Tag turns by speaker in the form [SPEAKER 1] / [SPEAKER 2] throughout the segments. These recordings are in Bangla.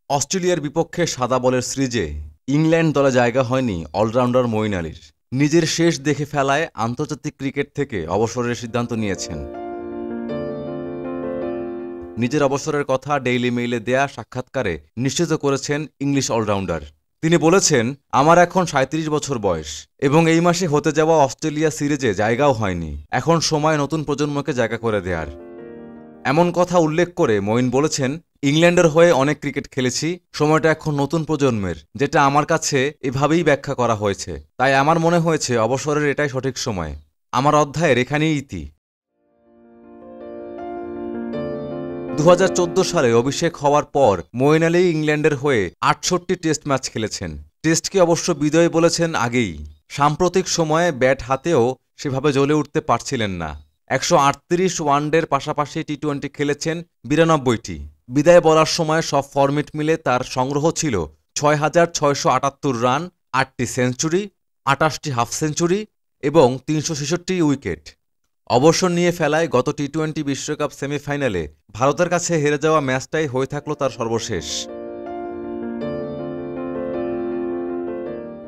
[SPEAKER 1] অস্ট্রেলিয়ার বিপক্ষে সাদা বলের সিরিজে ইংল্যান্ড দলে জায়গা হয়নি অলরাউন্ডার মঈন আলীর। নিজের শেষ দেখে ফেলায় আন্তর্জাতিক ক্রিকেট থেকে অবসরের সিদ্ধান্ত নিয়েছেন। নিজের অবসরের কথা ডেইলি মেইলে দেয়া সাক্ষাৎকারে নিশ্চিত করেছেন ইংলিশ অলরাউন্ডার। তিনি বলেছেন, আমার এখন ৩৭ বছর বয়স এবং এই মাসে হতে যাওয়া অস্ট্রেলিয়া সিরিজে জায়গাও হয়নি। এখন সময় নতুন প্রজন্মকে জায়গা করে দেয়ার। এমন কথা উল্লেখ করে মঈন বলেছেন, ইংল্যান্ডের হয়ে অনেক ক্রিকেট খেলেছি, সময়টা এখন নতুন প্রজন্মের, যেটা আমার কাছে এভাবেই ব্যাখ্যা করা হয়েছে। তাই আমার মনে হয়েছে অবসরের এটাই সঠিক সময়। আমার অধ্যায়ের এখানেই ইতি। ২০১৪ সালে অভিষেক হওয়ার পর মঈন আলী ইংল্যান্ডের হয়ে ৬৮ টেস্ট ম্যাচ খেলেছেন। টেস্টকে অবশ্য বিজয় বলেছেন আগেই। সাম্প্রতিক সময়ে ব্যাট হাতেও সেভাবে জ্বলে উঠতে পারছিলেন না। ১৩৮ ওয়ানডের পাশাপাশি টি-২০ খেলেছেন ৯২টি। বিদায় বলার সময় সব ফরম্যাট মিলে তার সংগ্রহ ছিল ৬,৬৭৮ রান, ৮টি সেঞ্চুরি, ২৮টি হাফ সেঞ্চুরি এবং ৩৬৬ উইকেট। অবসর নিয়ে ফেলায় গত টি-২০ বিশ্বকাপ সেমিফাইনালে ভারতের কাছে হেরে যাওয়া ম্যাচটাই হয়ে থাকল তার সর্বশেষ।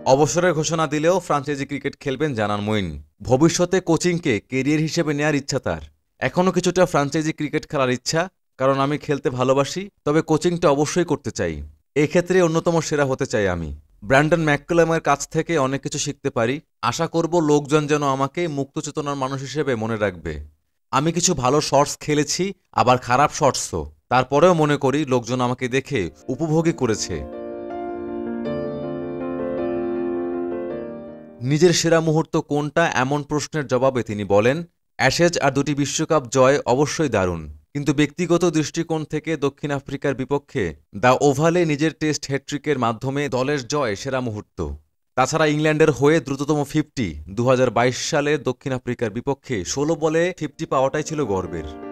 [SPEAKER 1] অবসরের ঘোষণা দিলেও ফ্রাঞ্চাইজি ক্রিকেট খেলবেন জানান মঈন। ভবিষ্যতে কোচিংকে কেরিয়ার হিসেবে নেয়ার ইচ্ছা তার। এখনও কিছুটা ফ্রাঞ্চাইজি ক্রিকেট খেলার ইচ্ছা, কারণ আমি খেলতে ভালোবাসি, তবে কোচিংটা অবশ্যই করতে চাই। এক্ষেত্রে অন্যতম সেরা হতে চাই আমি। ব্র্যান্ডন ম্যাককালামের কাছ থেকে অনেক কিছু শিখতে পারি। আশা করব লোকজন যেন আমাকে মুক্ত চেতনার মানুষ হিসেবে মনে রাখবে। আমি কিছু ভালো শটস খেলেছি, আবার খারাপ শটসও। তারপরেও মনে করি লোকজন আমাকে দেখে উপভোগী করেছে। নিজের সেরা মুহূর্ত কোনটা এমন প্রশ্নের জবাবে তিনি বলেন, অ্যাশেজ আর ২টি বিশ্বকাপ জয় অবশ্যই দারুণ, কিন্তু ব্যক্তিগত দৃষ্টিকোণ থেকে দক্ষিণ আফ্রিকার বিপক্ষে দ্য ওভালে নিজের টেস্ট হ্যাট্রিকের মাধ্যমে দলের জয় সেরা মুহূর্ত। তাছাড়া ইংল্যান্ডের হয়ে দ্রুততম 50 ২০২২ সালে দক্ষিণ আফ্রিকার বিপক্ষে ১৬ বলে 50 পাওয়াটাই ছিল গর্বের।